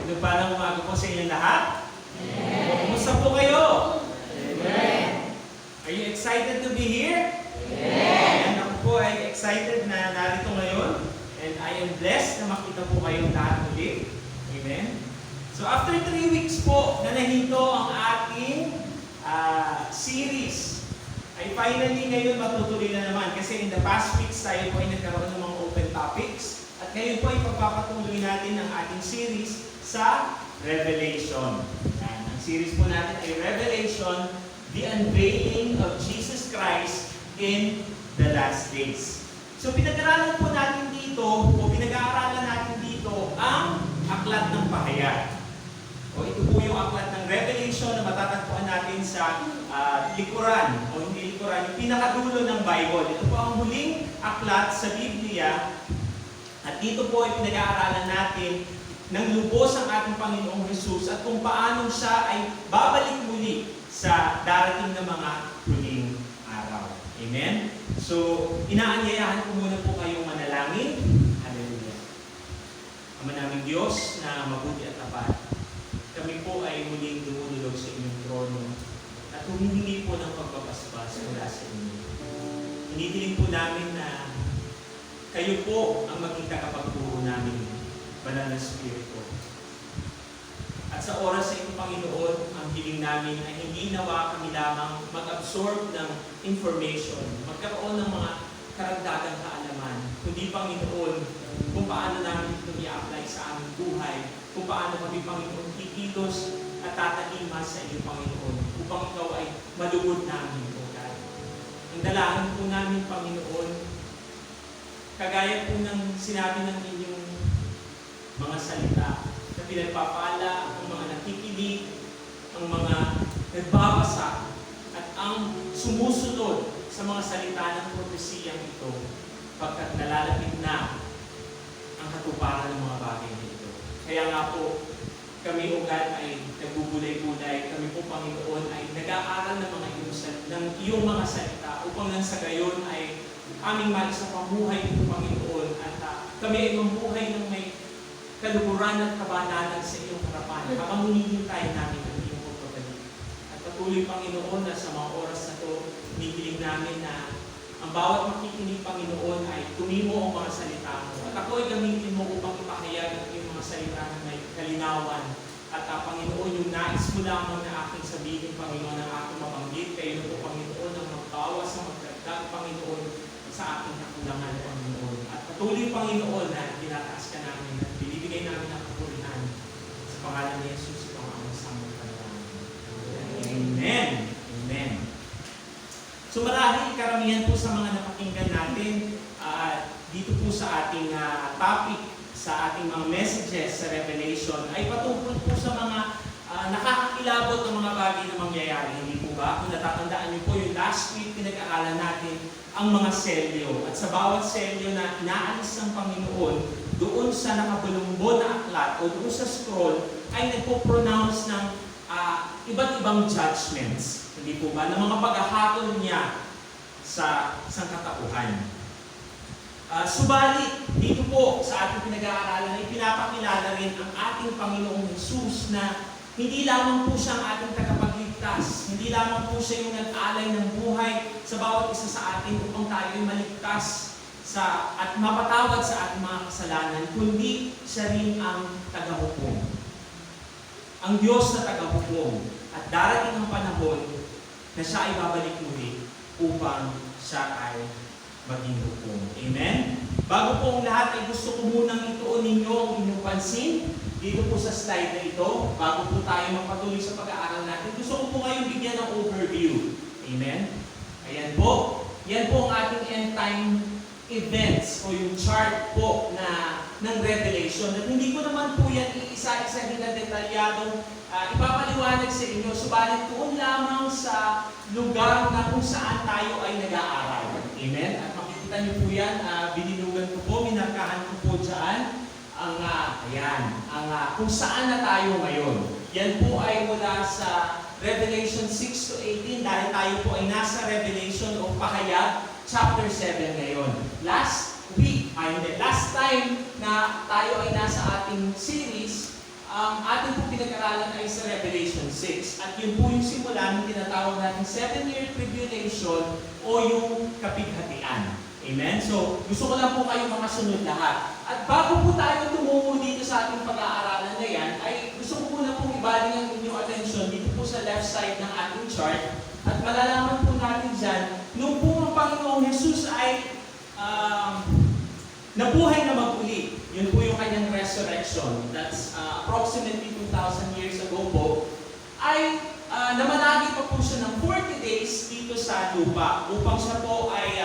Magandang umaga po sa inyo lahat. Kumusta po kayo? Are you excited to be here? And ako po ay excited na narito ngayon. And I am blessed na makita po kayong lahat ulit. Amen. So after 3 weeks po na nahinto ang ating series, ay finally ngayon matutuloy na naman. Kasi in the past weeks tayo po ay nagkaroon ng mga open topics. At ngayon po ay pagpapatuloy natin ang ating series sa Revelation. Ang series po natin ay Revelation, the Unveiling of Jesus Christ in the Last Days. So pinag-aaralan po natin dito, o pinag-aaralan natin dito, ang aklat ng pahayag. O ito po yung aklat ng Revelation na matatagpuan natin sa likuran, o hindi likuran, yung pinakadulo ng Bible. Ito po ang huling aklat sa Biblia. At dito po ay pinag-aaralan natin ng lubos ang ating Panginoong Jesus at kung paano siya ay babalik muli sa darating na mga huling araw. Amen? So, inaanyayahan ko muna po kayong manalangin. Hallelujah. Ama naming Diyos na mabuti at tapat, kami po ay muling dumudulog sa inyong trono at humihingi po ng pagbabasbas mula sa inyo. Hinihiling po namin na kayo po ang maging tagapagturo namin, Banal na Espiritu. At sa oras sa ito, Panginoon, ang hiling namin ay hindi nawa kami lamang mag-absorb ng information, magkaroon ng mga karagdagang kaalaman, kundi, Panginoon, kung paano namin ito i-apply sa aming buhay, kung paano kami, Panginoon, kikilos at tatalima sa iyo, Panginoon, upang ikaw ay malugod namin, O God. Ang dalangin po namin, Panginoon, kagaya po ng sinabi ng inyong mga salita na pinagpapala ang mga nakikinig, ang mga nagbabasa, at ang sumusunod sa mga salita ng propesiyang ito pagkat nalalapit na ang katuparan ng mga bagay nito. Kaya nga po, kami, O God, ay nagbubulay-bulay. Kami po, Panginoon, ay nag-aaral ng iyong mga salita upang nang sa gayon ay aming maisa pamuhay ito, Panginoon, at kami ay mamuhay ng may kaluguran at kabanalan sa iyong harapan habang hinihintay namin ang iyong pagbabalik. At patuloy, Panginoon, na sa mga oras na ito, hinihiling namin na ang bawat makikinig, Panginoon, ay tumimo ang mga salita mo. At ako ay gamitin mo upang ipahayag ang iyong mga salita na may kalinawan. At Panginoon, yung nais mo lamang na aking sabihin, Panginoon, ang aking mabanggit, kayo na po, Panginoon, ang magbawas sa magdagdag, Panginoon, sa aking kakulangan, Panginoon. At patuloy, Panginoon, na tinataas ka namin at binibigay namin ang kapurihan sa pangalan ni Jesus, ito ang aming sambutan. Amen. Amen. So marahil karamihan po sa mga napakinggan natin dito po sa ating topic, sa ating mga messages sa Revelation ay patungkol po sa mga nakakakilabot ng mga bagay na mangyayari. Hindi po ba? Kung natatandaan niyo po yung last week pinag-aaralan natin ang mga selyo. At sa bawat selyo na inaalis ng Panginoon, doon sa nakabulumbon na aklat o doon sa scroll, ay nagpo-pronounce ng iba't ibang judgments. Hindi po ba? Ng mga paghahatol niya sa sangkatauhan. Subalit, dito po sa ating pinag-aaralan ay pinapakilala rin ang ating Panginoong Jesus na hindi lamang po siya ang ating tagapagligtas, hindi lamang po siya yung nag-alay ng buhay sa bawat isa sa atin upang tayo ay maligtas at mapatawad sa ating mga kasalanan, kundi siya rin ang tagahukom. Ang Diyos na tagahukom. At darating ang panahon na siya ay babalik muli upang siya ay maging hukom. Amen? Bago po ang lahat ay gusto ko munang ituon ninyo ang inyong pansin dito po sa slide na ito, bago po tayo magpatuloy sa pag-aaral natin. Gusto ko po ngayong bigyan ng overview. Amen? Ayan po. Yan po ang ating end time events o yung chart po ng Revelation. At hindi ko naman po yan iisa-isa na detalyadong ipapaliwanag sa inyo. Subalit doon lamang sa lugar na kung saan tayo ay nag-aaral. Amen? At makikita niyo po yan, bininugan ko po, minarkahan ko po dyan kung saan na tayo ngayon. Yan po ay mula sa Revelation 6 to 18 dahil tayo po ay nasa Revelation o Pahayag chapter 7 ngayon. Last time na tayo ay nasa ating series ang ating pong pinag-aralan ay sa Revelation 6. At yun po yung simula ng tinatawag natin 7-year tribulation o yung kapighatian. Amen? So, gusto ko lang po kayong makasunod lahat. At bago po tayo tumungo dito sa ating pag-aaralan na yan, ay gusto ko muna pong ibaling ang inyong atensyon dito po sa left side ng ating chart. At malalaman po natin dyan, nung po ang Panginoong Jesus ay nabuhay na mag-uli. Yun po yung kanyang resurrection. That's approximately 2,000 years ago po. Ay namanagi pa po siya ng 40 days dito sa lupa upang siya po ay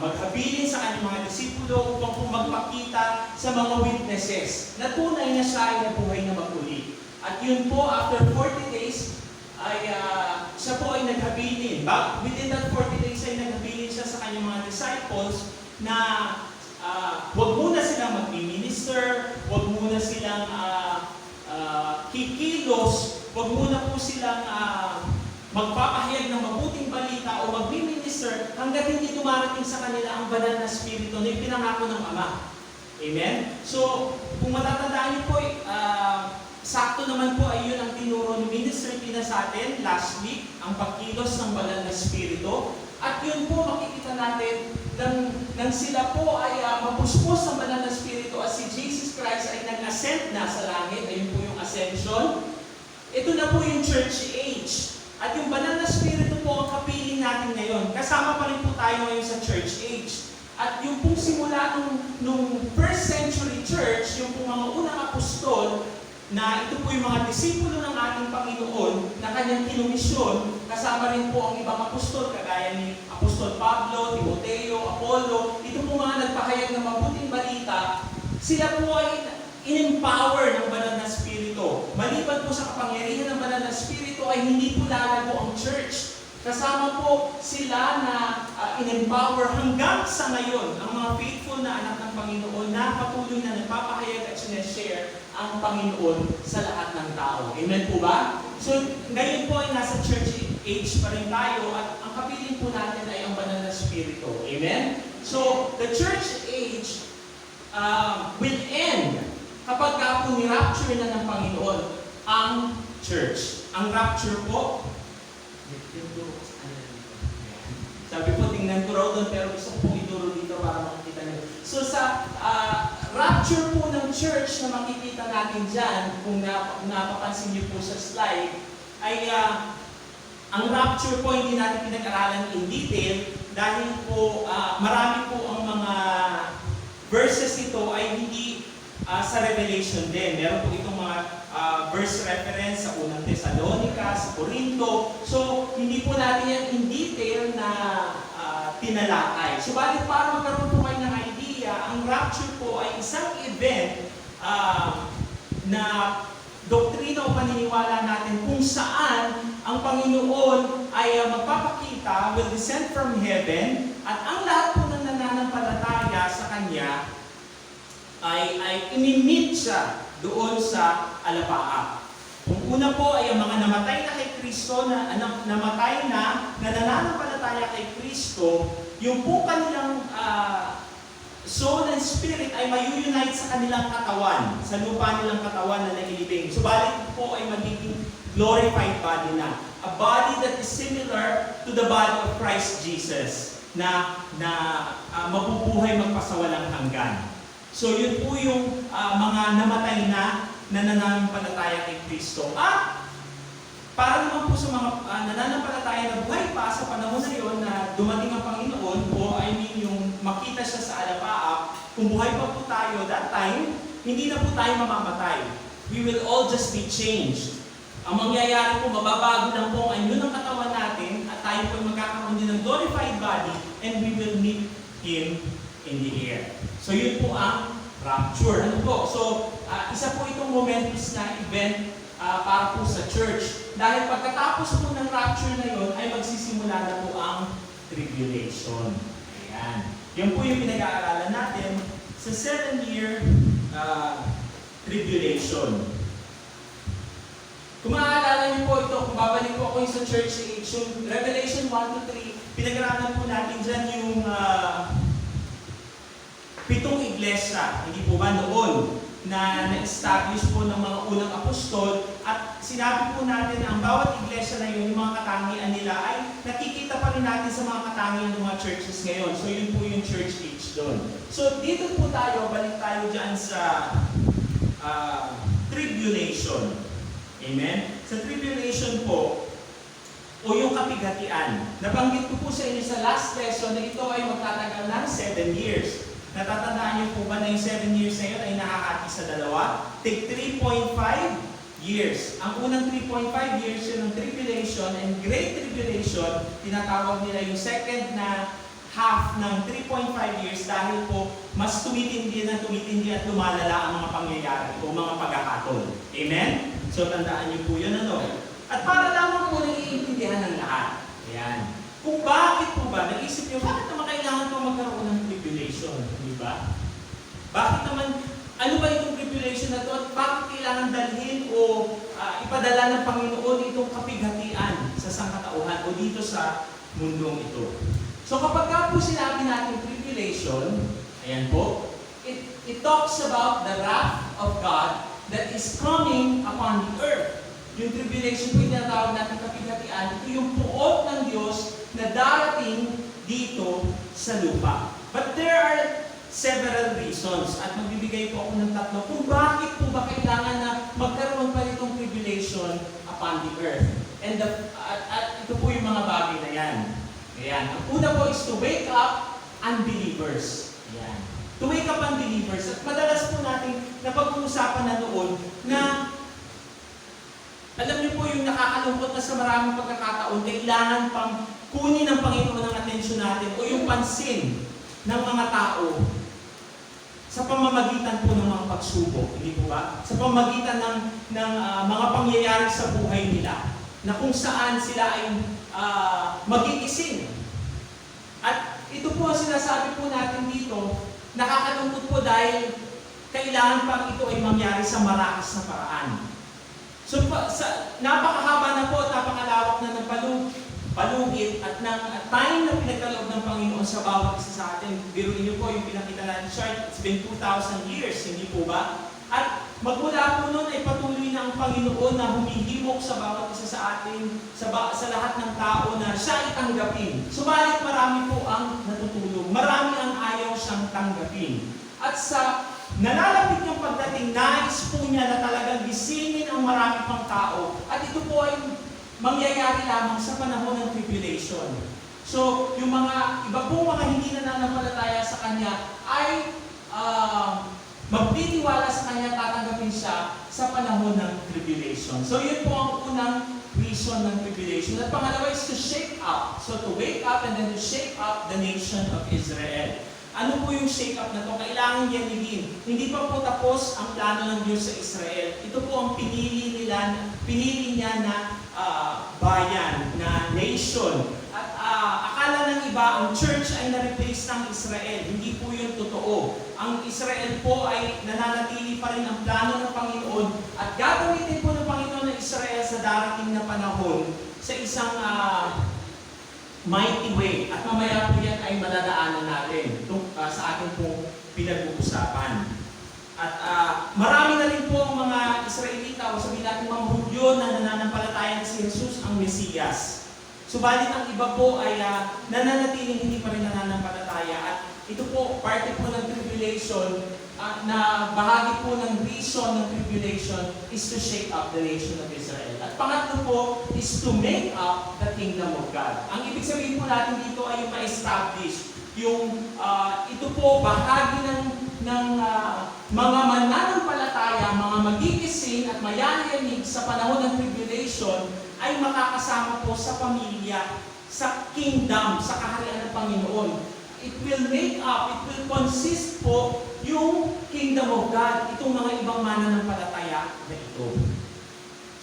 maghabilin sa kanyang mga disipulo upang po magpakita sa mga witnesses na tunay na siya ay nabuhay na mag-uli. At yun po, after 40 days, ay siya po ay naghabilin. Within that 40 days ay naghabilin siya sa kanyang mga disciples na huwag muna silang mag-minister, huwag muna silang kikilos, huwag muna po silang magpapahayag ng mabuting balita o mag-minister hanggat hindi dumarating sa kanila ang banal na spirito na ipinangako ng Ama. Amen? So, kung matatandaan niyo po, sakto naman po ay yun ang tinuro ni Minister Pina sa atin last week, ang pagkilos ng banal na spirito. At yun po makikita natin nang sila po ay mapuspos ng banal na spirito at si Jesus Christ ay nag-ascend na sa langit, ayun po yung ascension. Ito na po yung church age. At yung banal na spirito po ang kapiling natin ngayon. Kasama pa rin po tayo ngayon sa church age. At yung pong simula nung first century church, yung pong mga unang apostol, na ito po yung mga disipulo ng ating Panginoon na kanyang kinumisyon, kasama rin po ang ibang apostol, kagaya ni Apostol Pablo, Timoteo, Apollo, ito po mga nagpahayag ng mabuting balita, sila po ay in-empower ng banal na spirito. Maliban po sa kapangyarihan ng banal na spirito ay hindi po lalago ang church. Kasama po sila na in-empower hanggang sa ngayon ang mga faithful na anak ng Panginoon na patuloy na nagpapahayag at sineshare ang Panginoon sa lahat ng tao. Amen po ba? So, ngayon po ay nasa church age pa rin tayo at ang kapiling po natin ay ang banal na spirito. Amen? So, the church age will end kapag po ni-rapture na ng Panginoon ang church. Ang rapture po, sabi po, tingnan ko raw doon, pero gusto ko ituro dito para makikita nyo. So sa rapture po ng church na makikita natin dyan, kung napapansin niyo po sa slide, ay ang rapture po hindi natin pinag-aralan in detail dahil po marami po ang mga verses ito ay hindi sa Revelation din. Meron po itong mga verse reference sa unang Thessalonica, sa Corinto. So, hindi po natin yan in detail na tinalakay. Subalit para magkaroon po kayo ng idea, ang rapture po ay isang event na doktrina o paniniwala natin kung saan ang Panginoon ay magpapakita, will descend from heaven, at ang lahat po ng nananampalataya sa Kanya ay imimit siya doon sa alapaap. Kung una po ay ang mga namatay na kay Kristo, namatay na nananampalataya kay Kristo, yung po kanilang soul and spirit ay mayunite sa kanilang katawan, sa lupa nilang katawan na nailibing. Subalit po ay magiging glorified body na. A body that is similar to the body of Christ Jesus na mabubuhay magpasawalang hanggan. So yun po yung mga namatay na nananampalataya kay Kristo. At para naman po sa mga nananampalataya na buhay pa sa panahon na yun na dumating ang Panginoon, o I mean yung makita siya sa alapaap, kung buhay pa po tayo that time, hindi na po tayo mamamatay. We will all just be changed. Ang mangyayari po, mababago lang po ang anyo ng katawan natin at tayo po magkakaroon din ng glorified body and we will meet Him in the air. So yun po ang rapture. Ano po? So, isa po itong momentous na event para po sa church. Dahil pagkatapos po ng rapture na yun, ay magsisimula na po ang tribulation. Ayan. Yan po yung pinag-aaralan natin sa 7-year tribulation. Kung maaalala niyo po ito, kung babalik po ako sa church age, yung Revelation 1-3, pinag-aaralan po natin dyan yung 7 iglesia, hindi po ba noon? na-establish po ng mga unang apostol, at sinabi po natin na ang bawat iglesia na yun, yung mga katangian nila ay nakikita pa rin natin sa mga katangian ng mga churches ngayon. So yun po yung church age doon. So dito po tayo, balik tayo dyan sa tribulation. Amen? Sa tribulation po, o yung kapighatian. Nabanggit ko po sa inyo sa last lesson na ito ay magtatagal ng 7 years. Natatandaan niyo po ba na yung 7 years na yun ay nakakati sa dalawa? Take 3.5 years. Ang unang 3.5 years yun ng tribulation and great tribulation, tinatawag nila yung second na half ng 3.5 years dahil po mas tumitindi at lumalala ang mga pangyayari o mga pagkakataon. Amen? So tandaan niyo po yun ano. At para lamang po naiintindihan ng lahat. Ayan. Kung bakit po ba, naisip niyo, bakit naman kailangan po magkaroon ng tribulation? Di ba? Bakit naman, ano ba itong tribulation na ito? At bakit kailangan dalhin o ipadala ng Panginoon itong kapighatian sa sangkatauhan o dito sa mundong ito? So kapag ka po sinabi natin tribulation, ayan po, it talks about the wrath of God that is coming upon the earth. Yung tribulation po yung tinatawag natin kapighatian, ito yung puot ng Diyos na darating dito sa lupa. But there are several reasons at magbibigay po ako ng tatlo kung bakit po ba kailangan na magkaroon pa nitong tribulation upon the earth. And at ito po yung mga bagay na yan. Ayan. Ang una po is to wake up unbelievers. Ayan. To wake up unbelievers. At madalas po natin napag-uusapan na noon na alam niyo po yung nakakalungkot na sa maraming pagkakataon, kailangan pang kunin ng Panginoon ang atensyon natin o yung pansin ng mga tao sa pamamagitan po ng mga pagsubok, hindi po ba? Sa pamamagitan ng mga pangyayari sa buhay nila na kung saan sila ay magigising. At ito po ang sinasabi po natin dito, nakakalungkot po dahil kailangan pang ito ay mangyari sa marakas na paraan. So, napakahaba na po at napakalawak na ng palugit at ng time na pinagkaloob ng Panginoon sa bawat isa sa atin. Biruin niyo po yung pinakita natin chart, it's been 2,000 years, hindi po ba? At magmula po noon ay patuloy na ang Panginoon na humihimok sa bawat isa sa atin, sa lahat ng tao na siya itanggapin. Subalit marami po ang natutulog, marami ang ayaw siyang tanggapin. At sa nalalapit niyang pagdating, nais po niya na talagang gisingin ang marami pang tao. At ito po ay mangyayari lamang sa panahon ng tribulation. So, yung mga iba pong mga hindi nananampalataya sa Kanya ay magtitiwala sa Kanya, tatanggapin siya sa panahon ng tribulation. So, yun po ang unang reason ng tribulation. At pangalawa is to shake up. So, to wake up and then to shake up the nation of Israel. Ano po yung shake-up na ito? Kailangan yanigin. Hindi pa po tapos ang plano ng Diyos sa Israel. Ito po ang pinili niya na bayan, na nation. At akala ng iba, ang church ay na-replace ng Israel. Hindi po yun totoo. Ang Israel po ay nananatili pa rin ang plano ng Panginoon at gagamitin po ng Panginoon ng Israel sa darating na panahon sa isang mighty way. At mamaya po yan ay maladaanan natin sa ating pong pinag-uusapan. At marami na rin po ang mga Israelita o sabihin natin mga Hudyo na nananampalataya na si Jesus ang Mesiyas. Subalit ang iba po ay nananatiling hindi pa rin nananampalataya. At ito po, parte po ng tribulation na bahagi po ng reason ng tribulation is to shake up the nation of Israel. At pangatlo po is to make up the kingdom of God. Ang ibig sabihin po natin dito ay yung ma-establish. Ito po bahagi ng mga mananampalataya, mga magigising at mayayanig sa panahon ng tribulation ay makakasama po sa pamilya, sa kingdom, sa kaharian ng Panginoon. It will make up, it will consist po yung kingdom of God, itong mga ibang mananampalataya na ito.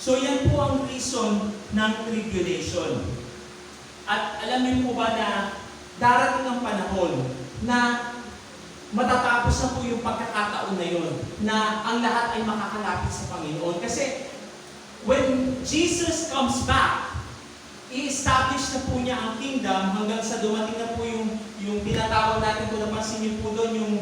So yan po ang reason ng tribulation. At alam niyo po ba na darating ang panahon na matatapos na po yung pagkakataon na yun, na ang lahat ay makakalapit sa Panginoon. Kasi when Jesus comes back, i-establish na po niya ang kingdom hanggang sa dumating na po yung tinatawag natin kung napansin niyo po doon, yung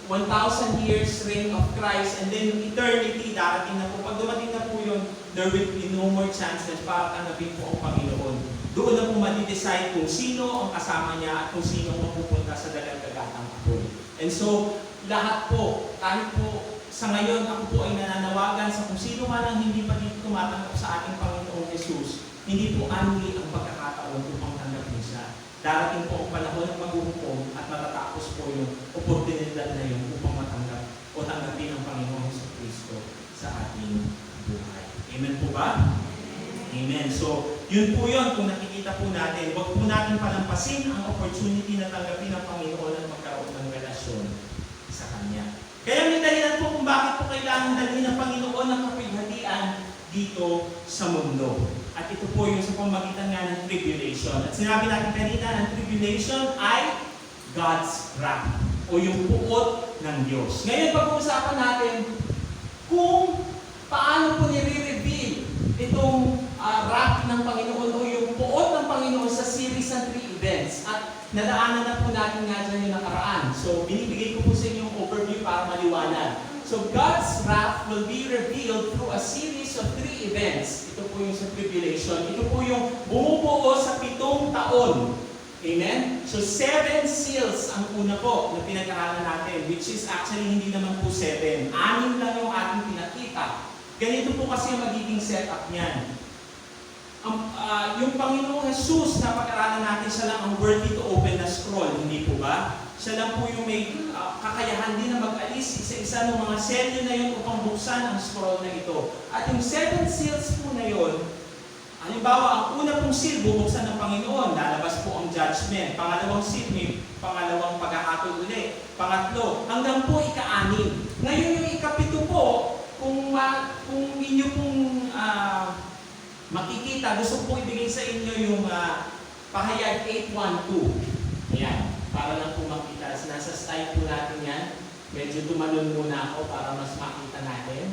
1,000 years reign of Christ, and then eternity, darating na po. Pag dumating na po yun, there will be no more chances para tanggapin po ang Panginoon. Doon na po madi-decide kung sino ang kasama niya at kung sino ang mapupunta sa dagdag-dagatang apoy. And so, lahat po, kahit po sa ngayon, ako po ay nananawagan sa kung sino man ang hindi pa dito tumatanggap sa ating Panginoong Jesus, hindi po annually ang pagkakataon upang tanggapin siya. Darating po ang panahon ng maghuhukom at matatapos po yung oportunidad na yun upang matanggap o tanggapin ang Panginoong Jesucristo sa ating buhay. Amen po ba? Amen. So, yun po yun kung nakikita po natin. Huwag po natin palampasin ang opportunity na tanggapin ng Panginoon at magkaroon ng relasyon sa Kanya. Kaya may dahilan po kung bakit po kailangan dalhin ng Panginoon ang kapighatian dito sa mundo. At ito po yung sa pamagitan nga ng tribulation. At sinabi natin kanina, ang tribulation ay God's wrath o yung puot ng Diyos. Ngayon, pag-uusapan natin kung paano po nire-reveal itong wrath ng Panginoon o yung puot ng Panginoon sa series ng 3 events. At nadaanan na po natin nga dyan yung nakaraan. So, binibigay ko po sa inyo yung overview para maliwanag. So, God's wrath will be revealed through a series of 3 events. Ito po yung sa tribulation. Ito po yung bumubuo sa 7 taon. Amen? So, 7 seals ang una po na pinag-aralan natin, which is actually hindi naman po 7. 6 lang yung ating pinakita. Ganito po kasi ang magiging setup niyan. Yung Panginoong Jesus na pag-aralan natin, siya lang ang worthy to open the scroll, hindi po ba? Siya lang po yung may kakayahan din na mag-alis isa-isa ng mga selyo na yun upang buksan ang scroll na ito. At yung 7 seals po na yun, halimbawa, ang una pong seal, bubuksan ng Panginoon, lalabas po ang judgment. Pangalawang seal, may pangalawang pagkakatol ulit. Pangatlo, hanggang po ika-6. Ngayon yung ika-7 po, kung inyo pong makikita, gusto ko ibigay sa inyo yung pahayag 812. Ayan, para lang po makita. Nasa slide po natin yan. Medyo tumalon muna ako para mas makita natin.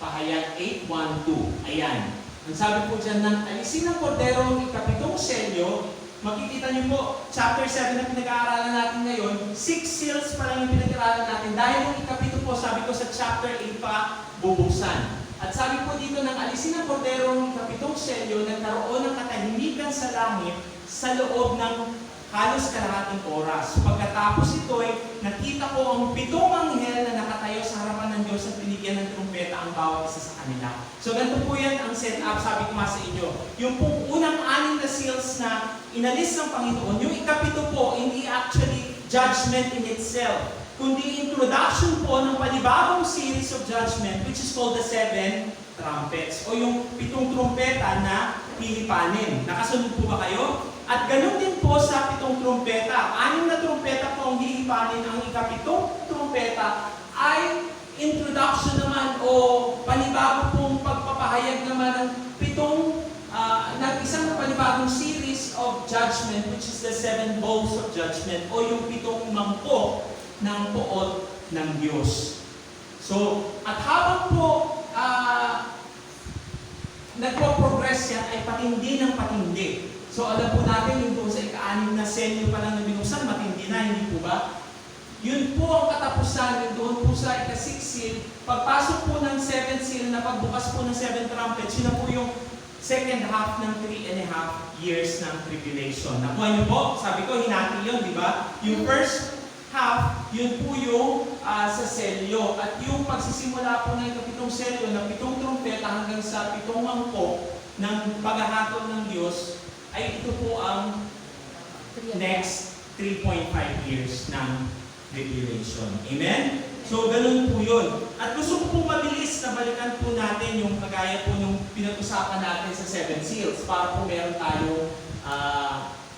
Pahayag 812. Ayan. Ang sabi po dyan ng alisin ng kordero ng ika-7 selyo, makikita niyo po, chapter 7 na pinag-aaralan natin ngayon, 6 seals pa lang yung pinag-aaralan natin. Dahil yung ika-7 po, sabi ko sa chapter 8 pa, bubuksan. At sabi po dito ng alisin ng kordero ng ika-7 selyo, nagkaroon ng katahimikan sa langit sa loob ng halos kalahating oras. Pagkatapos ito'y nakita ko ang 7 anghel na nakatayo sa harapan ng Diyos at binigyan ng trumpeta ang bawat isa sa kanila. So ganito po yan ang setup, sabi ko nga sa inyo. Yung pong unang 6 na seals na inalis ng Panginoon, yung ika-7 po, hindi actually judgment in itself, kundi introduction po ng panibagong series of judgment which is called the 7 trumpets o yung 7 trumpeta na pilipanin. Nakasunod po ba kayo? At ganun din po sa 7 trumpeta. 6 na trumpeta po ang hilipanin. Ang ika-7 trumpeta ay introduction naman o panibago pong pagpapahayag naman ng 7 ng isang panibagong series of judgment which is the 7 bowls of judgment o yung 7 mangkok ng puot ng Diyos. So, at habang po nagpo-progress yan ay patindi ng patindi. So, alam po natin yung doon sa ika-6 na selyo pa lang na binuksan, matindi na, hindi po ba? Yun po ang katapusan, yung doon po sa ika-6 seal, pagpasok po ng 7 seal na pagbukas po ng 7 trumpets, yun na po yung second half ng 3.5 years ng tribulation. Nakuha niyo po? Sabi ko, hinati yun, di ba? Yung first half, yun po yung sa selyo. At yung pagsisimula po ng ika-7 selyo, ng 7 trumpeta hanggang sa 7 mangkok ng paghahatol ng Diyos, ay ito po ang next 3.5 years ng tribulation. Amen? So, ganun po yun. At gusto ko pong mabilis na balikan po natin yung kagaya po nung pinag-usapan natin sa 7 seals para po meron tayong,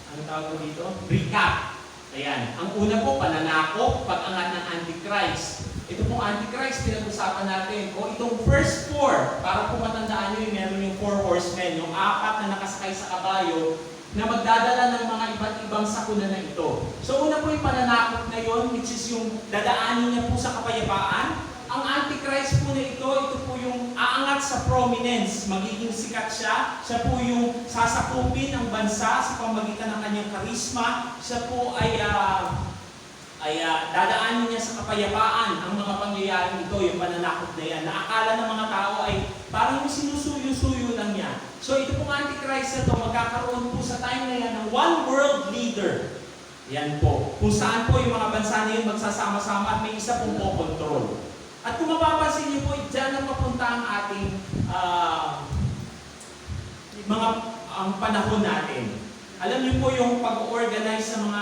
ano tawag po dito? Recap. Ayan. Ang una po, pananakop, pag-angat ng Antichrist. Ito pong Antichrist, pinag-usapan natin. O itong first 4, para po matandaan nyo yung meron yung 4 horsemen, yung 4 na nakasakay sa kabayo, na magdadala ng mga iba't ibang sakuna na ito. So una po yung pananakop na yon, which is yung dadaanin niya po sa kapayapaan. Ang Antichrist po na ito po yung aangat sa prominence, magiging sikat siya. Siya po yung sasakupin ang bansa sa pamagitan ng kanyang karisma. Siya po ay ay dadaanin niya sa kapayapaan ang mga pangyayaring ito, yung pananakot na yan, na akala ng mga tao ay parang yung sinusuyo-suyo lang niya. So ito pong Antichrist na ito, magkakaroon po sa time na yan ng one world leader. Yan po. Kung saan po yung mga bansa na yun magsasama-sama at may isa pong po-control. At kung mapapansin niyo po, dyan ang mapunta ang ating ang panahon natin. Alam niyo po yung pag-organize sa mga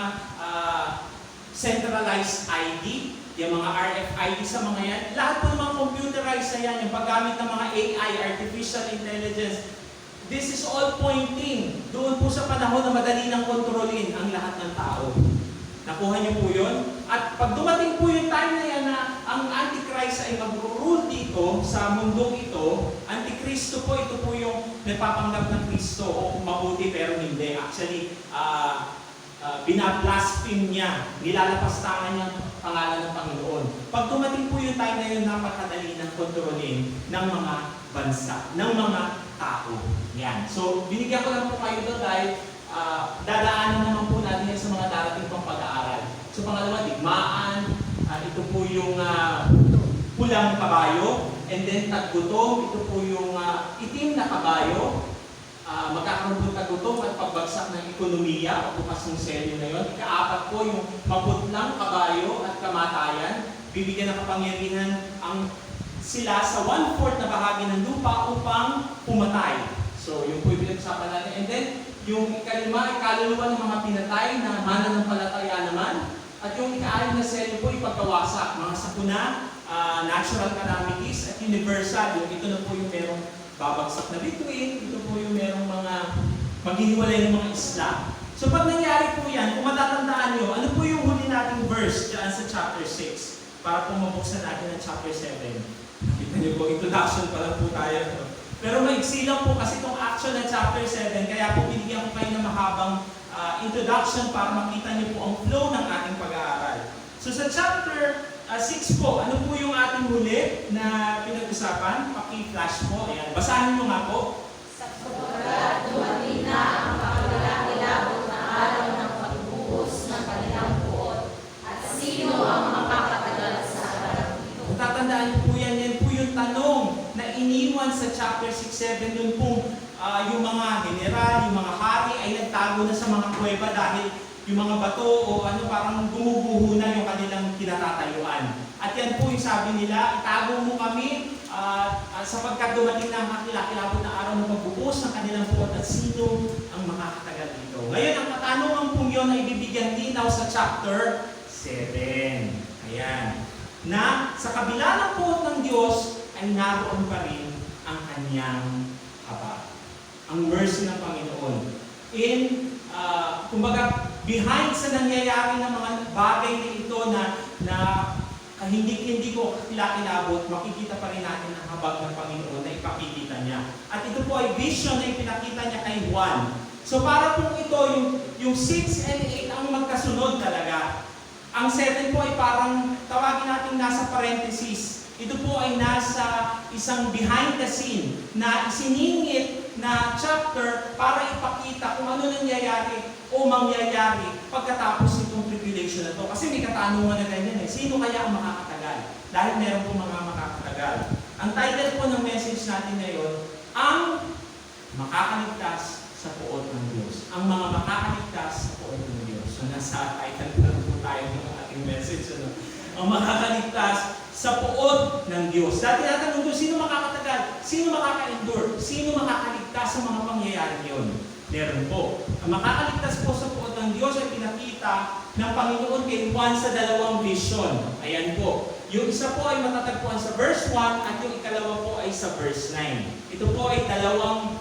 centralized ID, yung mga RFID sa mga yan, lahat po ng mga computerized na yan, yung paggamit ng mga AI, Artificial Intelligence, this is all pointing doon po sa panahon na madali nang kontrolin ang lahat ng tao. Nakuha niyo po yun? At pag dumating po yung time na yan na ang Antichrist ay mag-rule dito sa mundong ito, Antikristo po, ito po yung nagpapanggap ng Kristo o mabuti pero hindi. Actually, binablaspheme niya, nilalapastangan niya ang pangalan ng Panginoon. Pag dumating po yung time na yun, napakadali ng kontrolin ng mga bansa, ng mga tao. Yan. So, binigyan ko lang po kayo doon dahil dadaanan naman po natin yan sa mga darating pang pag-aaral. So, pangalawa, digmaan. Ito po yung pulang kabayo. And then, taggutom. Ito po yung itim na kabayo. Magkakaroon po tagutom at pagbagsak ng ekonomiya o bukas ng selyo na yun. Ika-apat po yung maputlang kabayo at kamatayan. Bibigyan ng kapangyarihan ang sila sa 1/4 na bahagi ng lupa upang pumatay. So, yung po yung pinag-usapan natin. And then, yung ikalima, ikaluluwa ng mga pinatay na mananampalataya naman. At yung ika-anim na selyo po, ipagkawasak. Mga sakuna, natural calamities at universal. Yung ito na po yung merong babagsak na bituin. Ito po yung merong mga maghihiwalay ng mga isla. So pag nangyari po yan, kung matatandaan nyo, ano po yung huli nating verse dyan sa chapter 6? Para po mabuksan natin ang chapter 7. Kita nyo po, introduction pa lang po tayo. Pero maigsi lang po kasi itong action ng chapter 7, kaya po binigyan ko kayo ng mahabang introduction para makita niyo po ang flow ng ating pag-aaral. So sa chapter 6 po, ano po yung ating huli na pinag-usapan? Paki-flash po. Ayan. Basahin nyo nga po. Sapagkat dumating na ang kakalakilabot na araw ng pagbuhos ng kanilang buot, at sino ang makakatagal sa harap nito? Kung tatandaan niyo po yan po yung tanong na iniwan sa chapter 6-7, yun po yung mga general, yung mga hari ay nagtago na sa mga kuweba dahil yung mga bato o ano parang gumuguho na yung kanilang kinatatayuan. At yan po yung sabi nila, itago mo kami sapagkat dumating na ang kakilakilabot na araw ng pagbubuhos ng kanilang buot at sino ang makakatagal dito. Ngayon, ang katanungan pong yun ay ibibigyan linaw sa chapter 7. Ayan. Na sa kabila ng buot ng Diyos ay naroon pa rin ang kanyang habag. Ang mercy ng Panginoon. Kumbaga, behind sa nangyayari ng mga bagay na ito na hindi ko kilakilabot, makikita pa rin natin ang habag ng Panginoon na ipakikita niya. At ito po ay vision na ipinakita niya kay Juan. So para po ito, yung 6 and 8 ang magkasunod talaga. Ang 7 po ay parang tawagin natin nasa parenthesis. Ito po ay nasa isang behind the scene na isiningit na chapter para ipakita kung ano nangyayari o mangyayari pagkatapos itong tribulation na to. Kasi may katanungan na ganyan eh. Sino kaya ang makakatagal? Dahil meron po mga makakatagal. Ang title po ng message natin ngayon, ang makakaligtas sa poot ng Diyos. Ang mga makakaligtas sa poot ng Diyos. So nasa title na po tayo ng ating message. Ano? Ang makakaligtas sa poot ng Diyos. Dati natanong doon, sino makakatagal? Sino makaka-endure? Sino makakaligtas sa mga pangyayari yun? Meron po. Ang makakaligtas po sa poot ng Diyos ay pinakita ng Panginoon kay Juan sa dalawang vision. Ayan po. Yung isa po ay matatagpuan sa verse 1 at yung ikalawa po ay sa verse 9. Ito po ay dalawang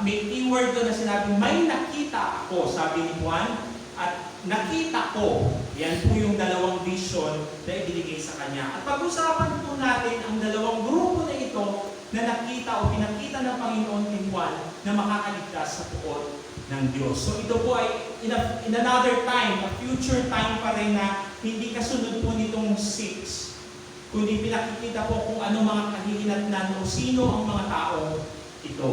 may keyword doon na sinabi, may nakita ako, sabi ni Juan, at nakita ko. Yan po yung dalawang vision na ibinigay sa kanya. At pag-usapan po natin ang dalawang grupo na ito na nakita o pinakita ng Panginoon kay Juan na makakaligtas sa poot ng Diyos. So ito po ay in another time, a future time pa rin na hindi kasunod po nitong 6. Kundi pinakikita po kung ano mga kahihinatnan o sino ang mga tao ito.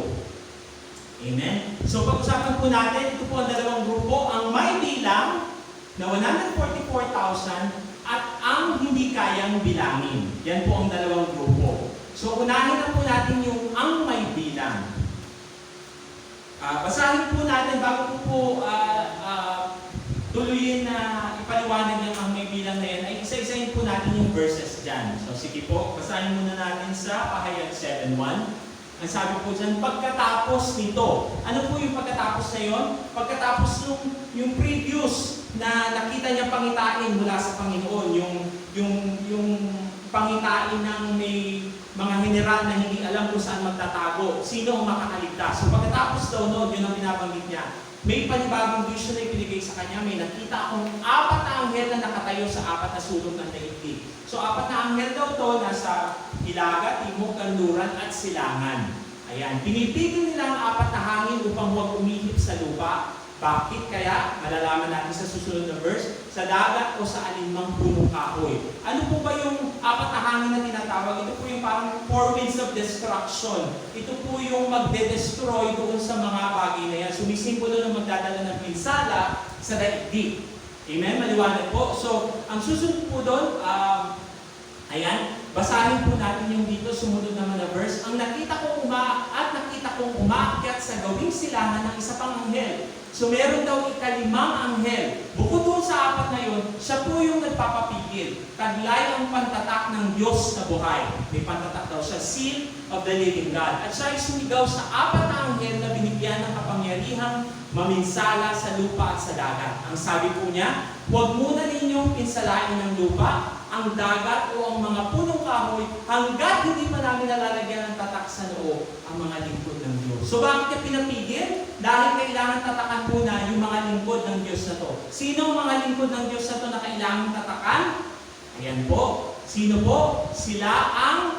Amen? So pag-usapan po natin, ito po ang dalawang grupo, ang may bilang na 144,000 at ang hindi kayang bilangin. Yan po ang dalawang grupo. So unahin na po natin yung ang may bilang. Basahin po natin bago po tuloyin na ipaliwanag yung ang may bilang na yan, ay isa-isahin po natin yung verses dyan. So sige po, basahin muna natin sa Pahayag 7:1. Ang sabi po dyan, pagkatapos nito. Ano po yung pagkatapos na yon? Pagkatapos yung previous na nakita niya pangitain mula sa Panginoon, yung pangitain ng may mga general na hindi alam kung saan magtatago, sino ang makakaligtas. So pagkatapos daw noon, yun ang binabanggit niya. May panibagong vision na ibinigay sa kanya. May nakita akong 4 na anghel na nakatayo sa 4 na sulok ng daigdig. So 4 na anghel daw to nasa Hilaga, Timog, Kanluran at Silangan. Ayan. Pinipigil nila ang 4 na hangin upang huwag umihip sa lupa. Bakit kaya? Malalaman natin sa susunod na verse. Sa dagat o sa alinmang punong kahoy. Ano po ba yung 4 na hangin na tinatawag? Ito po yung parang 4 winds of destruction. Ito po yung magde-destroy doon sa mga bagay na yan. Sumisimbolo ng magdadala ng pinsala sa daigdig. Amen? Maliwanag po. So, ang susunod po doon, ayan, basahin po natin yung dito, sumunod naman na verse. Ang nakita kong umaakyat sa gawing silangan ng isa pang anghel. So meron daw ikalimang anghel. Bukod doon sa 4 na yun, siya po yung nagpapapigil. Taglay ang pantatak ng Diyos na buhay. May pantatak daw siya, seal of the living God. At siya ay sumigaw sa 4 na anghel na binigyan ng kapangyarihang maminsala sa lupa at sa dagat. Ang sabi po niya, huwag muna ninyong pinsalain ng lupa, ang dagat o ang mga punong kahoy hanggat hindi pa namin nalalagyan ng tatak sa noo ang mga lingkod ng Diyos. So bakit niya pinapigil? Dahil kailangan tatakan muna yung mga lingkod ng Diyos na to. Sino ang mga lingkod ng Diyos na to na kailangan tatakan? Ayan po. Sino po? Sila ang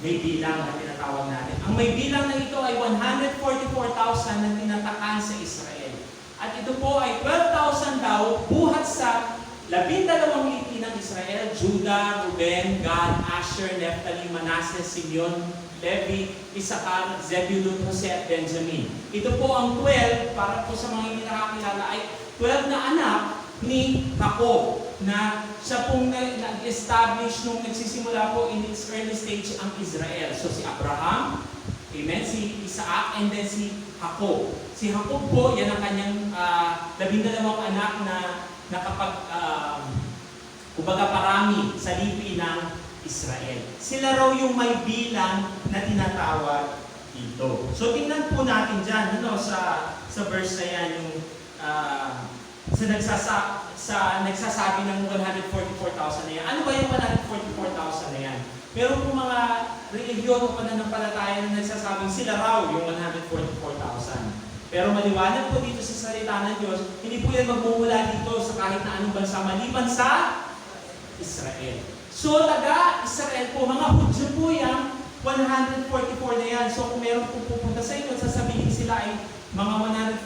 may bilang na tinatawag natin. Ang may bilang na ito ay 144,000 na tinatakan sa Israel. At ito po ay 12,000 daw buhat sa 12 lipi ng Israel, Judah, Reuben, Gad, Asher, Naphtali, Manasseh, Simeon, Levi, Isakar, Zebulun, Jose at Benjamin. Ito po ang 12, para po sa mga hindi nakakilala, ay 12 na anak ni Jacob na siya pong nag-establish nung nagsisimula po in its early stage ang Israel. So si Abraham, amen, si Isaac, and then si Jacob. Si Jacob po, yan ang kanyang 12 anak na nakapag, kumbaga parami sa lipi ng Israel. Sila raw yung may bilang na tinatawag dito. So tingnan po natin dyan, sa verse na yan, yung nagsasabi ng 144,000 na yan. Ano ba yung 144,000 na yan? Meron po mga religiyon o pananampalataya na nagsasabing sila raw yung 144,000. Pero maliwanag po dito sa salita ng Diyos, hindi po yan magmumula dito sa kahit na anong bansa maliban sa Israel. So, taga-Israel po, mga Hudyo po yan, 144 na yan. So, kung meron po pupunta sa inyo, sasabihin sila ay mga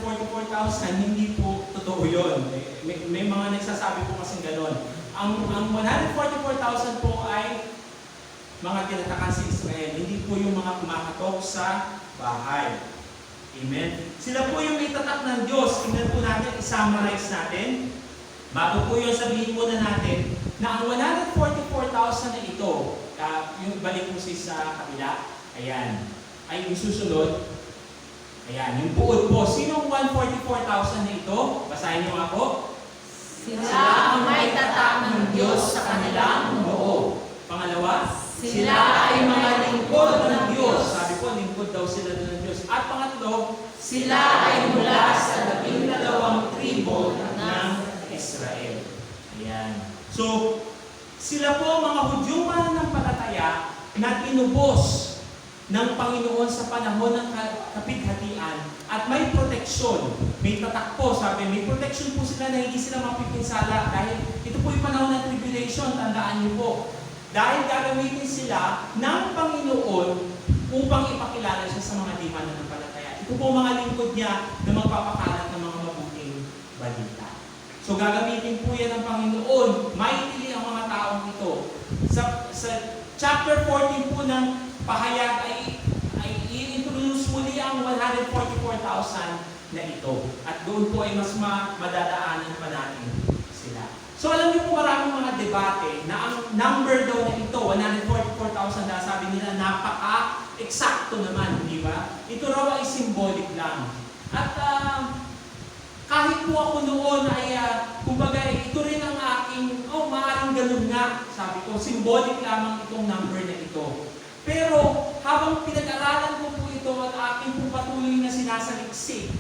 144,000, hindi po totoo yun. May mga nagsasabi po kasing gano'n. Ang 144,000 po ay mga tinatakan sa Israel, hindi po yung mga kumakatok sa bahay. Amen. Sila po yung itatak ng Diyos. Tingnan po natin, i-summarize natin. Bago po yun, sabihin muna natin na ang 144,000 na ito, yung balik mo sa kabila, ayan, ay yung susunod, ayan, yung buod po. Sino ang 144,000 na ito? Basahin niyo ako. Sila ang may tatak ng Diyos sa kanilang noo. Pangalawa, Sila ay mga lingkod ng Diyos. Sabi po, lingkod daw sila ng Diyos. At pangatlo, Sila ay mula sa 12 tribo ng Israel. Ayan. So, sila po mga Hudyong mananampalataya na tinubos ng Panginoon sa panahon ng kapighatian at may proteksyon. May tatak po, sabi, may proteksyon po sila na hindi sila mapipinsala dahil ito po yung panahon ng tribulation, tandaan niyo po. Dahil gagamitin sila ng Panginoon upang ipakilala siya sa mga di mananampalataya. Ito po mga lingkod niya na magpapakalat ng mga mabuting balita. So gagamitin po yan ng Panginoon. Maitili ang mga taong ito. Sa chapter 14 po ng Pahayag ay i-introduce muli ang 144,000 na ito. At doon po ay mas madadaanan pa natin sila. So alam niyo po maraming mga debate na ang number daw na ito, 144,000 na sabi nila, napaka-eksakto naman, di ba? Ito raw ay symbolic lang. At kahit po ako noon ay, kumbaga, ito rin ang aking, maaaring ganun nga, sabi ko, symbolic lamang itong number na ito. Pero habang pinag-aralan ko po ito at aking po patuloy na sinasaliksik,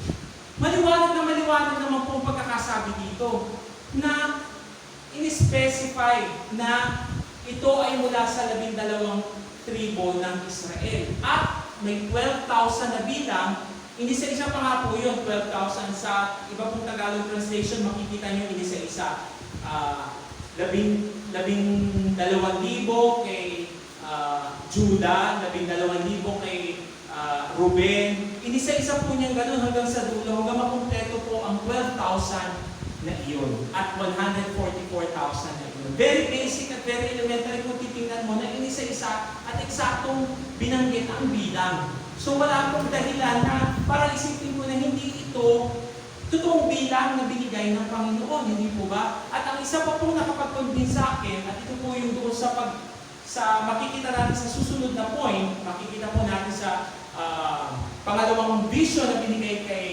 maliwanag naman po ang pagkakasabi dito na in-specify na ito ay mula sa 12 tribo ng Israel. At may 12,000 na bilang, inisa-isa pa nga po yun, 12,000 sa iba pong Tagalog translation, makikita nyo inisa-isa. 12,000 kay Judah, 12,000 kay Ruben. Inisa-isa po niyang ganun hanggang sa dulo, hanggang makumpleto po ang 12,000 na iyon at 144,000 na iyon. Very basic at very elementary kung titingnan mo na inisa-isa at eksaktong binanggit ang bilang. So wala pong dahilan na para isipin ko na hindi ito totoong bilang na binigay ng Panginoon, hindi po ba? At ang isa pa pong nakapag-convince sa akin, at ito po yung doon sa makikita natin sa susunod na point, makikita po natin sa pangalawang vision na binigay kay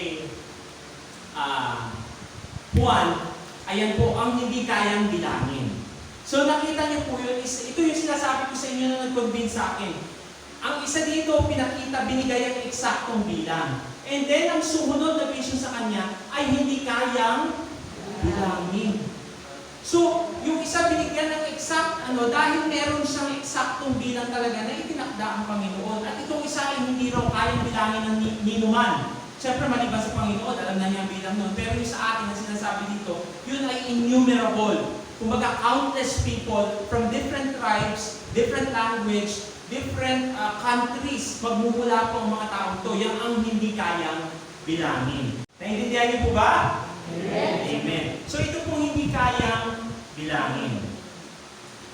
Juan, ayan po ang hindi kayang bilangin. So nakita niyo po yun, ito yung sinasabi ko sa inyo na nag-convince sa akin. Ang isa dito, pinakita, binigay ang eksaktong bilang. And then, ang sumunod na vision sa kanya ay hindi kayang bilangin. So, yung isa binigyan ng exact, dahil meron siyang eksaktong bilang talaga na itinakda ang Panginoon. At itong isa ay hindi raw kayang bilangin ng ninuman. Siyempre, maliban sa Panginoon, alam na niya ang bilang nun. Pero yung sa atin na sinasabi dito, yun ay innumerable. Kumbaga, countless people from different tribes, different language, different countries, magmumula po ang mga taong to. Yan ang hindi kayang bilangin. Naintindihan niyo po ba? Amen. Amen. So, ito pong hindi kayang bilangin.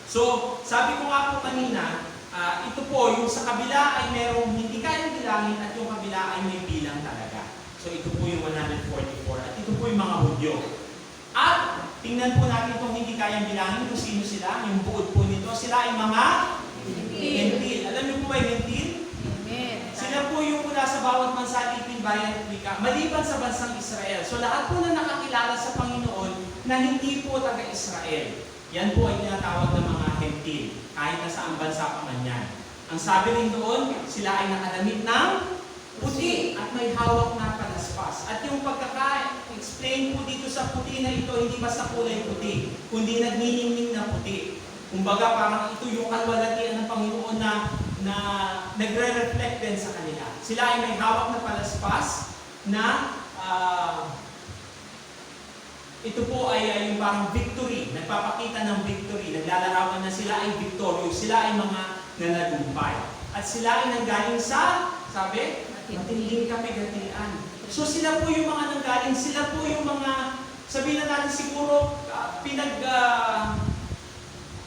So, sabi ko nga po kanina, ito po, yung sa kabila ay merong hindi kayang bilangin at yung kabila ay may bilang talaga. So, ito po yung 144 at ito po yung mga Hudyo. At, tingnan po natin itong hindi kayang bilangin kung sino sila, yung buod po nito. Sila ay mga Hentil. Alam niyo po ba yung Hentil? Amen. Sila po yung mula sa bawat bansa, lipin, bayan at wika, maliban sa bansang Israel. So lahat po na nakakilala sa Panginoon na hindi po taga-Israel. Yan po ay tinatawag ng mga Hentil, kahit na saang bansa pa man yan. Ang sabi rin doon, sila ay nakadamit ng puti at may hawak na palaspas. At yung pagkaka-explain po dito sa puti na ito, hindi basta kulay puti, kundi nagniningning na puti. Kumbaga parang ito yung kalwalatian ng Panginoon na nagre-reflect din sa kanila. Sila ay may hawak na palaspas na ito po ay yung parang victory, nagpapakita ng victory, naglalarawan na sila ay victorious, sila ay mga nanagumpay. At sila ay nanggaling sa, sabi, matinding kapigatian. So sila po yung mga nanggaling, sila po yung mga, sabihin na natin siguro,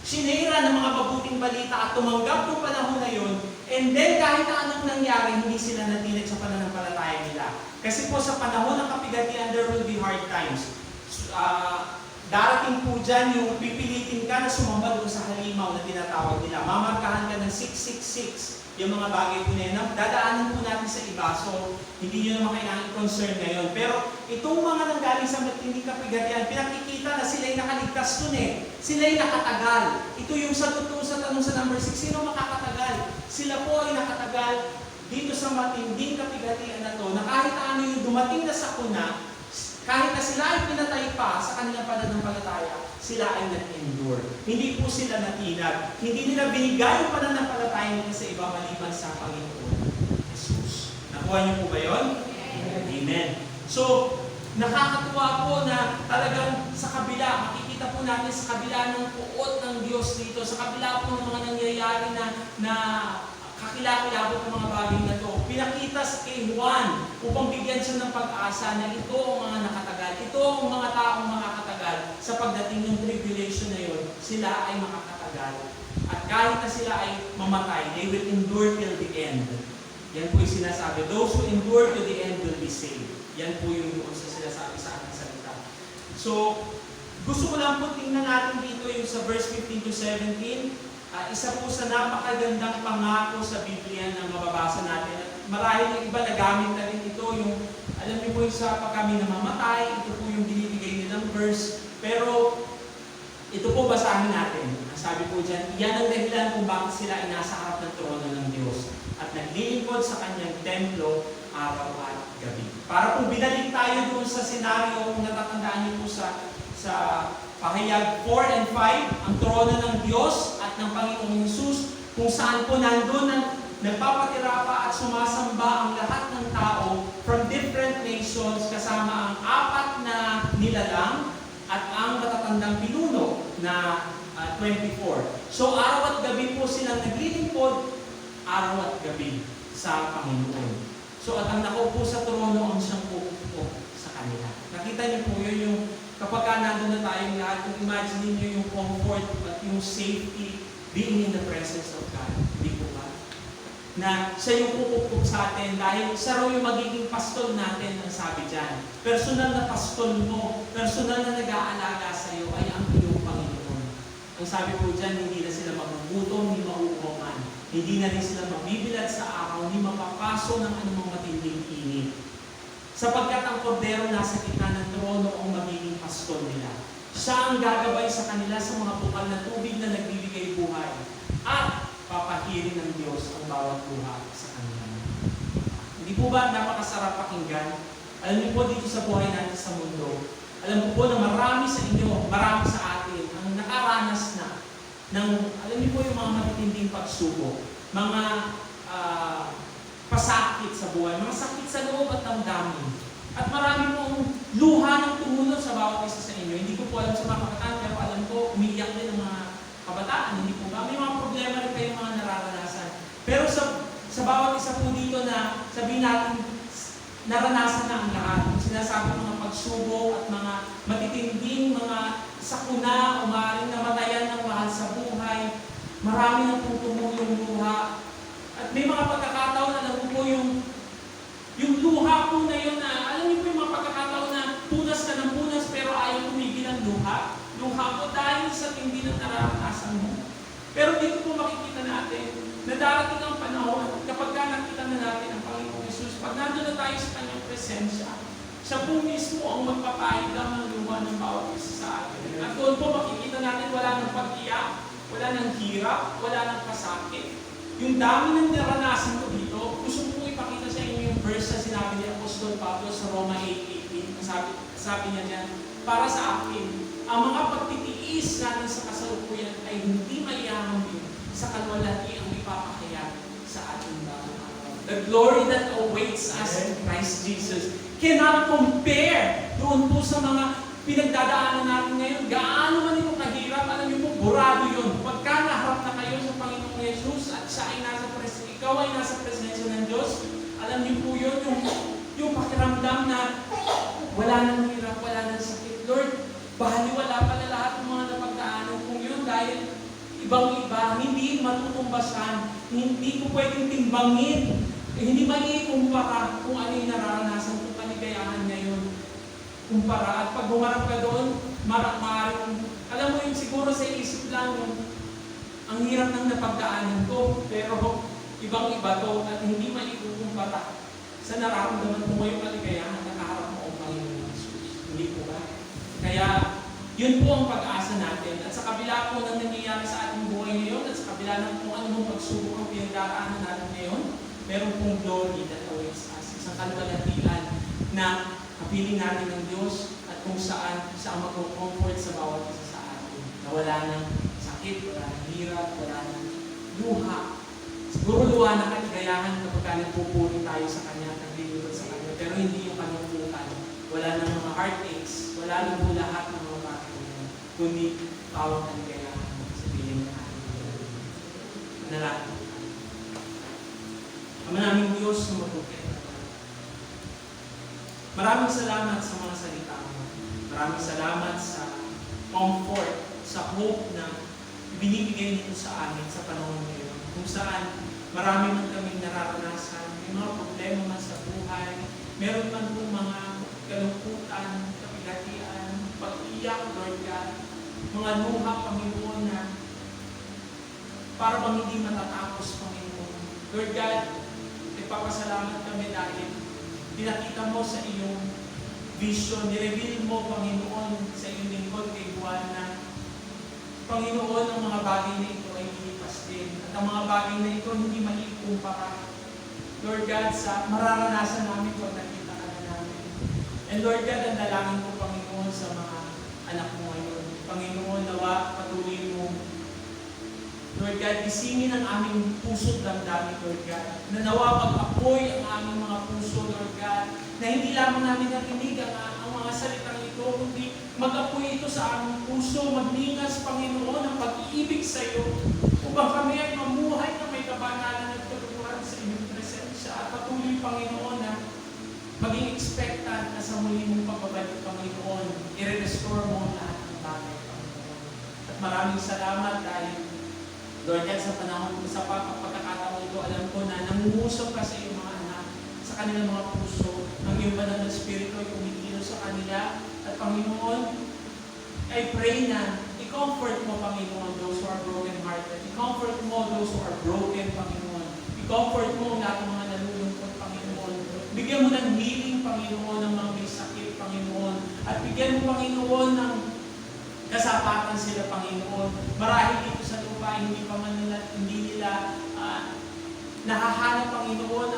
sinira ng mga mabuting balita at tumanggap ng panahon na yun, and then kahit na anong nangyari, hindi sila natinag sa pananampalataya nila. Kasi po sa panahon ng kapigatian, there will be hard times. Darating po dyan yung pipilitin ka na sumamba doon sa halimaw na tinatawag nila. Mamarkahan ka ng 666. Yung mga bagay po na yun, dadaanan po natin sa iba, so hindi nyo naman kailangan i-concern ngayon. Pero itong mga nanggaling sa matinding kapigatian, pinakikita na sila'y nakaligtas dun eh. Sila'y nakatagal. Ito yung sa totoo sa tanong sa number 6, sino makakatagal? Sila po ay nakatagal dito sa matinding kapigatian na to, na kahit ano yung dumating na sakuna, kahit na sila ay pinatay pa sa kanilang pananampalataya, sila ay nag-endure. Hindi po sila natinag. Hindi nila binigay yung pananampalataya nila sa iba maliban sa Panginoon Jesus. Nakuha niyo po ba yun? Amen. So, nakakatuwa po na talagang sa kabila, makikita po natin sa kabila ng puot ng Diyos dito, sa kabila po ng mga nangyayari na kakilakilabot ng mga bagay na to, pinakita sa kay Juan upang bigyan siya ng pag-asa na ito ang mga nakatagal, ito ang mga taong makakatagal sa pagdating ng tribulation na yun, sila ay makakatagal. At kahit na sila ay mamatay, they will endure till the end. Yan po yung sinasabi, those who endure to the end will be saved. Yan po yung doon sa sinasabi sa ating salita. So, Gusto ko lang po tingnan natin dito yung sa verse 15 to 17. Isa po sa napakagandang pangako sa Biblia na mababasa natin. At marahil yung iba nagamit na rin ito, yung alam niyo po yung sa pag kami namamatay, ito po yung binibigay nilang verse. Pero ito po basahin natin. Ang sabi po dyan, iyan ang dahilan kung bakit sila ay nasa harap ng trono ng Diyos at naglilingkod sa kanyang templo araw at gabi. Para kung binalik tayo doon sa senaryo, kung natatandaan niyo po sa Pahayag 4 and 5, ang trono ng Diyos at ng Panginoong Hesus, kung saan po nandun nagpapatira pa at sumasamba ang lahat ng tao from different nations kasama ang 4 na nilalang at ang matatandang pinuno na 24. So araw at gabi po silang naglilingkod, araw at gabi sa Panginoon. So at ang nakaupo sa trono ang siyang uupo sa kanila. Nakita niyo po yun yung kapag nandun na tayong lahat, kung imagine niyo yung comfort at yung safety being in the presence of God. Hindi po ba? Na siya yung pupupok sa atin dahil siya raw yung magiging pastol natin, ang sabi dyan. Personal na pastol mo, personal na nag-aalaga sa iyo ay ang iyong Panginoon. Ang sabi po dyan, hindi na sila magugutom, hindi mauumangan. Hindi na rin sila mabibilad sa araw, hindi mapapaso ng anumang matinding init. Sapagkat ang kordero nasa gitna ng trono ang magiging pastol nila. Siya ang gagabay sa kanila sa mga bukal na tubig na nagbibigay buhay. At papahirin ng Diyos ang bawat luha sa kanila. Hindi po ba napakasarap pakinggan? Alam niyo po dito sa buhay natin sa mundo, alam ko po na marami sa inyo, marami sa atin, ang nakaranas na ng, alam niyo po yung mga matitinding pagsubok, mga pasakit sa buhay, mga sakit sa loob at damdamin. At marami pong luha ng tumulong sa bawat isa sa inyo. Hindi ko po alam sa mga kabataan, pero alam ko, umiiyak din ang mga kabataan. Hindi po ba? May mga problema rin kayong mga nararanasan. Pero sa bawat isa po dito na sabihin natin, naranasan na ang lahat. Yung sinasabi ng mga pagsubok at mga matitinding, mga sakuna, o maaaring namatayan ng mahal sa buhay. Marami na pong tumulong luha. At may mga pagkakataon na alam po yung luha po na yun na, alam niyo po yung mga pagkakataon na punas ka ng punas pero ayaw tumigil ang luha. Luha po dahil sa tindi ng nararanasan mo. Pero dito po makikita natin na darating ang panahon kapag nakita na natin ang Panginoong Hesus, pag nandun na tayo sa kanyang presensya, siya po mismo ang magpapahidang ng luha ng bawat isa sa atin. At doon po makikita natin wala ng pag-iyak, wala ng hirap, wala ng pasakit. Yung dami ng naranasan ko dito, gusto ko ipakita sa inyo yung verse na sinabi ni Apostol Pablo sa Roma 8:18. Sabi niya dyan, para sa akin, ang mga pagtitiis natin sa kasalukuyan ay hindi maiyaman din sa kalwalhati ang ipapahayag sa ating bagong araw. The glory that awaits us in Christ Jesus cannot compare doon po sa mga pinagdadaanan natin ngayon. Gaano man ito kahirap, alam niyo po, burado yun. Pagka naharap na kayo sa Panginoong Jesus at siya ay ikaw ay nasa presensya ng Diyos, alam niyo po yun, yung pakiramdam na wala nang hirap, wala nang sakit. Lord, baliwala pala lahat ng mga napagdaanan kong yun dahil ibang-iba, hindi matutumbasan, hindi ko pwedeng timbangin, hindi maikumpara kung ano yung nararanasan kong kaligayahan ngayon. Kumpara, at pag humarap ka doon, maaaring, alam mo yung siguro sa isip lang yung ang hirap ng napagdaanan ko, pero ibang-iba to at hindi maikukumpara sa nararamdaman mo ngayong kaligayahan na kaharap mo ang Panginoong Hesus. Hindi po ba? Kaya, yun po ang pag-asa natin. At sa kabila po ng nangyayari sa ating buhay ngayon, at sa kabila ng kung anong pagsubok ang pinagdaraanan natin ngayon, meron pong glory that awaits us. Isang kalwalhatian na kapiling natin ng Diyos at kung saan siya ang mag-comfort sa bawat isa sa atin. Na wala ng sakit, wala ng hirap, wala ng luha. Siguro luha na kaligayahan kapag nagpupuri tayo sa Kanya at naglilingkod sa Kanya. Pero hindi yung kalungkutan. Wala ng mga heartaches, wala ng lahat ng mga bakit na kundi tawag kaligayahan sa piling na ating manalangin. Ama naming Diyos na mabuti. Maraming salamat sa mga salita mo. Maraming salamat sa comfort, sa hope na binibigay nito sa amin sa panahon ngayon. Kung saan marami man kaming nararanasan, may mga problema man sa buhay, meron man pong mga kalungkutan, kapigatian, pag-iyak, Lord God, mga luha, Panginoon, na para bang hindi matatapos, Panginoon. Lord God, nagpapasalamat kami dahil pinakita mo sa iyong vision, nireveal mo, Panginoon, sa iyong lingkod kay Juan na, Panginoon, ang mga bagay na ito ay lilipas din. At ang mga bagay na ito hindi maikumpara, Lord God, sa mararanasan namin kung nakita ka na namin. And Lord God, ang dalangin ko, Panginoon, sa mga anak mo ngayon. Panginoon, nawa, patuloy mo, Lord God, isingin ang aming puso't damdamin, Lord God. Na nawa mag-apoy ang aming mga puso, Lord God. Na hindi lamang namin narinig ang mga salitang ito, kundi mag-apoy ito sa aming puso, magningas, Panginoon, ang pag-iibig sa iyo, upang kami ay mamuhay na may kabanalan at katuluhan sa inyong presensya. At patuloy, Panginoon, na maging expectant na sa muli mong pagbabalik, Panginoon, i-restore mo ang lahat ng bagay, Panginoon. At maraming salamat dahil, Lord God, sa panahon, sa pagkakataon ito, alam ko na nangungusap ka sa iyong mga anak, sa kanilang mga puso, ang iyong banal na Espiritu ay kumikilos sa kanila. At Panginoon, I pray na i-comfort mo, Panginoon, those who are broken-hearted. I-comfort mo those who are broken, Panginoon. I-comfort mo ang lahat ng mga nalulungkot, Panginoon. Bigyan mo ng healing, Panginoon, ng mga may sakit, Panginoon. At bigyan mo, Panginoon, ng kasapatan sila, Panginoon. Marahil dito sa lupa, hindi nila nahahanap, Panginoon,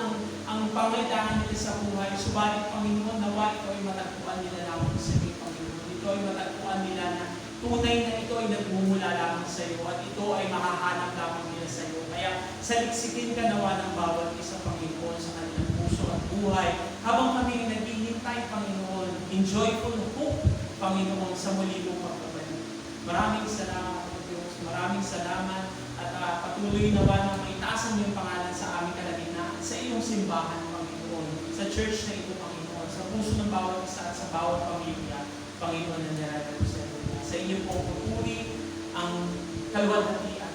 ang pangailangan nila sa buhay. Subalit, Panginoon, nawa ito ay matagpuan nila lamang sa iyo, Panginoon. Ito ay matagpuan nila na tunay na ito ay nagmumula lamang sa iyo at ito ay mahahanap lamang nila sa iyo. Kaya saliksikin ka nawa ng bawat isa, Panginoon, sa kanilang puso at buhay. Habang kami naghihintay, Panginoon, in joyful hope, Panginoon, sa muli mong pagbabalik. Maraming salamat, Diyos. Maraming salamat at patuloy nawa na maitaas ang iyong pangalan sa aming kalagitnaan, sa iyong simbahan, Panginoon, sa church na ito, Panginoon, sa puso ng bawat isa at sa bawat pamilya, Panginoon, na nararating sa iyo. Sa iyo po pupuri ang kaluwalhatian